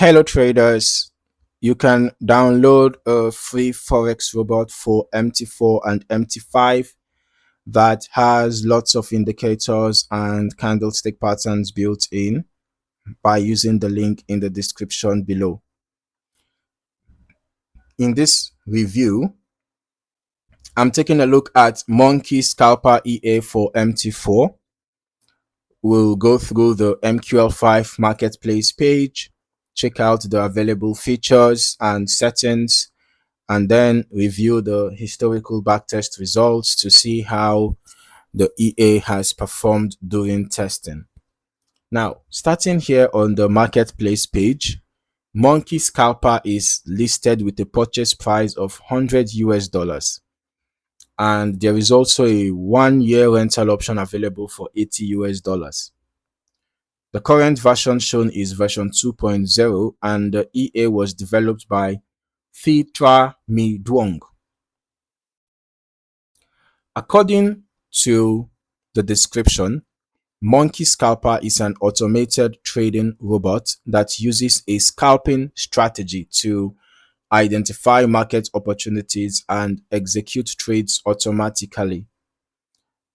Hello traders, you can download a free Forex robot for MT4 and MT5 that has lots of indicators and candlestick patterns built in by using the link in the description below. In this review, I'm taking a look at Monkey Scalper EA for MT4. We'll go through the MQL5 Marketplace page, check out the available features and settings, and then review the historical backtest results to see how the EA has performed during testing. Now, starting here on the marketplace page, Monkey Scalper is listed with a purchase price of 100 US dollars. And there is also a 1-year rental option available for 80 US dollars. The current version shown is version 2.0 and the EA was developed by Phi Mi Duong. According to the description, Monkey Scalper is an automated trading robot that uses a scalping strategy to identify market opportunities and execute trades automatically.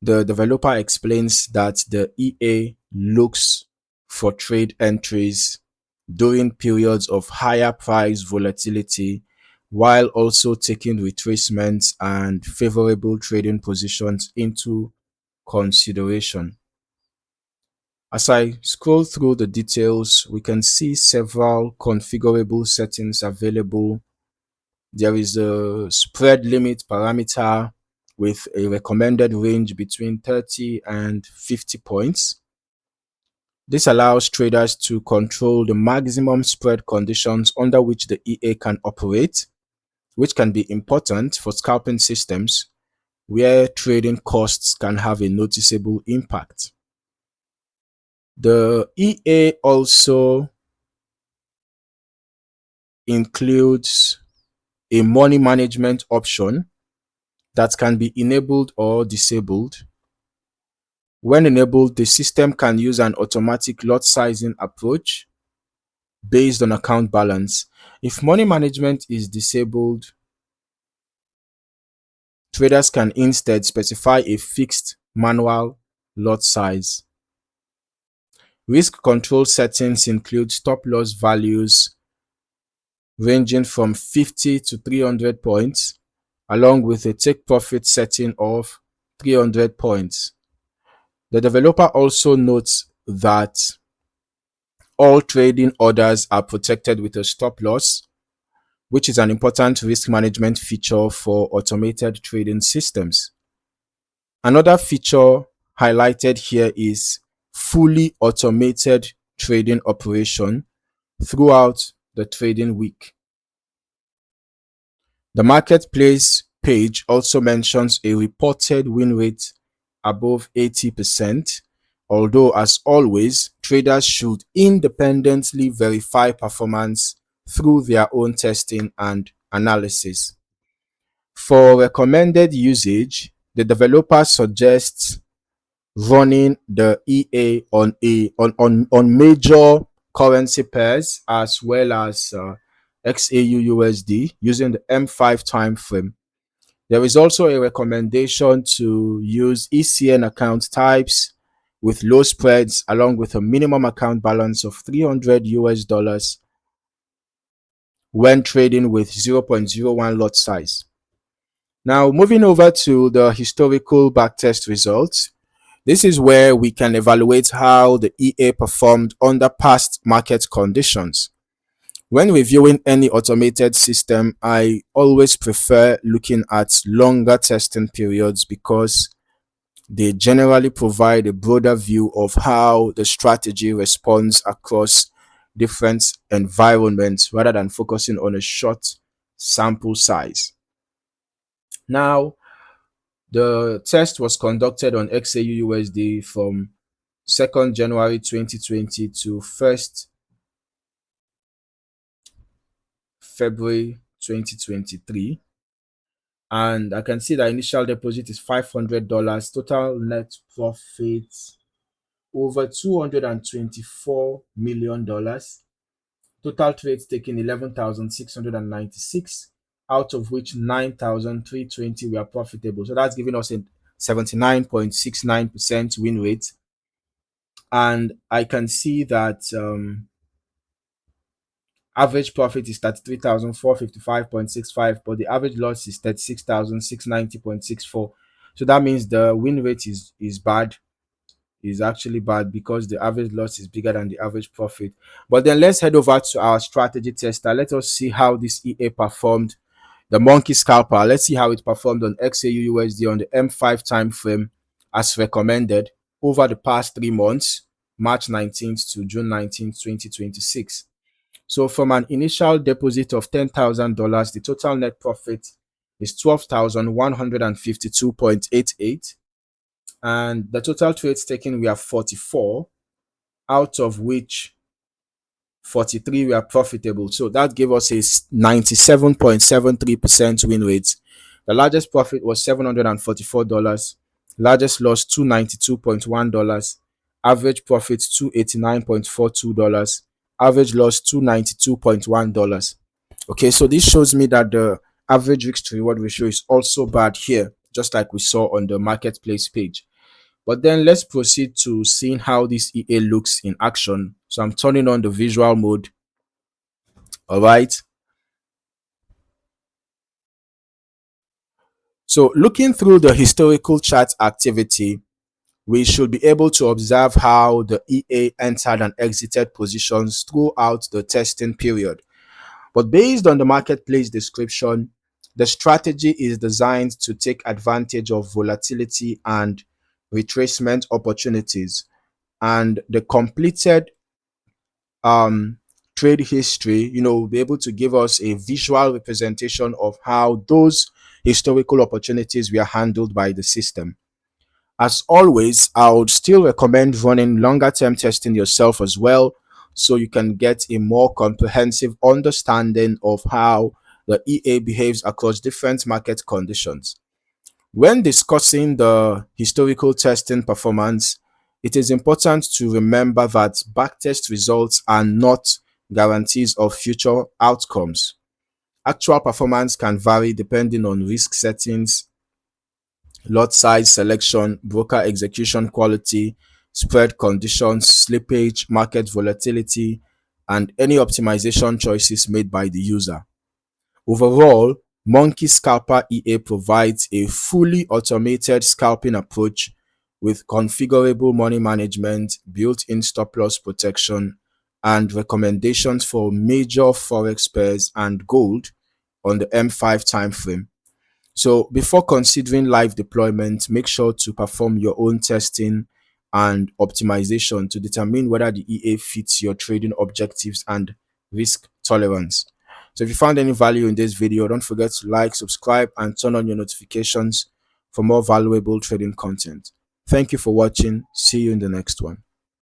The developer explains that the EA looks for trade entries during periods of higher price volatility while also taking retracements and favorable trading positions into consideration. As I scroll through the details, we can see several configurable settings available. There is a spread limit parameter with a recommended range between 30 and 50 points. This allows traders to control the maximum spread conditions under which the EA can operate, which can be important for scalping systems where trading costs can have a noticeable impact. The EA also includes a money management option that can be enabled or disabled. When enabled, the system can use an automatic lot sizing approach based on account balance. If money management is disabled, traders can instead specify a fixed manual lot size. Risk control settings include stop loss values ranging from 50 to 300 points, along with a take profit setting of 300 points. The developer also notes that all trading orders are protected with a stop loss, which is an important risk management feature for automated trading systems. Another feature highlighted here is fully automated trading operation throughout the trading week. The marketplace page also mentions a reported win rate above 80%, although as always, traders should independently verify performance through their own testing and analysis. For recommended usage, the developer suggests running the EA on major currency pairs as well as XAU/USD using the M5 time frame. There is also a recommendation to use ECN account types with low spreads along with a minimum account balance of 300 US dollars when trading with 0.01 lot size. Now, moving over to the historical backtest results, this is where we can evaluate how the EA performed under past market conditions. When reviewing any automated system, I always prefer looking at longer testing periods because they generally provide a broader view of how the strategy responds across different environments rather than focusing on a short sample size. Now, the test was conducted on XAU/USD from 2nd January 2020 to 1st February 2023. And I can see the initial deposit is $500, total net profit over $224 million. Total trades taken 11,696, out of which 9,320 were profitable. So that's giving us a 79.69% win rate. And I can see that average profit is 33,455.65, but the average loss is 36,690.64. So that means the win rate is bad, is actually bad, because the average loss is bigger than the average profit. But then let's head over to our strategy tester. Let us see how this EA performed. The Monkey Scalper, let's see how it performed on XAUUSD on the M5 time frame as recommended over the past 3 months, March 19th to June 19th, 2026. So from an initial deposit of $10,000, the total net profit is 12,152.88. And the total trades taken were 44, out of which 43 were profitable. So that gave us a 97.73% win rate. The largest profit was $744, largest loss $292.1, average profit $289.42, average loss $292.1. Okay, so this shows me that the average risk to reward ratio is also bad here, just like we saw on the marketplace page. But then let's proceed to seeing how this EA looks in action. So I'm turning on the visual mode. All right. So looking through the historical chart activity, we should be able to observe how the EA entered and exited positions throughout the testing period. But based on the marketplace description, the strategy is designed to take advantage of volatility and retracement opportunities. And the completed trade history, will be able to give us a visual representation of how those historical opportunities were handled by the system. As always, I would still recommend running longer term testing yourself as well, so you can get a more comprehensive understanding of how the EA behaves across different market conditions. When discussing the historical testing performance, it is important to remember that backtest results are not guarantees of future outcomes. Actual performance can vary depending on risk settings, lot size selection, broker execution quality, spread conditions, slippage, market volatility, and any optimization choices made by the user. Overall, Monkey Scalper EA provides a fully automated scalping approach with configurable money management, built-in stop-loss protection, and recommendations for major Forex pairs and gold on the M5 timeframe. So before considering live deployment, make sure to perform your own testing and optimization to determine whether the EA fits your trading objectives and risk tolerance. So if you found any value in this video, don't forget to like, subscribe, and turn on your notifications for more valuable trading content. Thank you for watching. See you in the next one.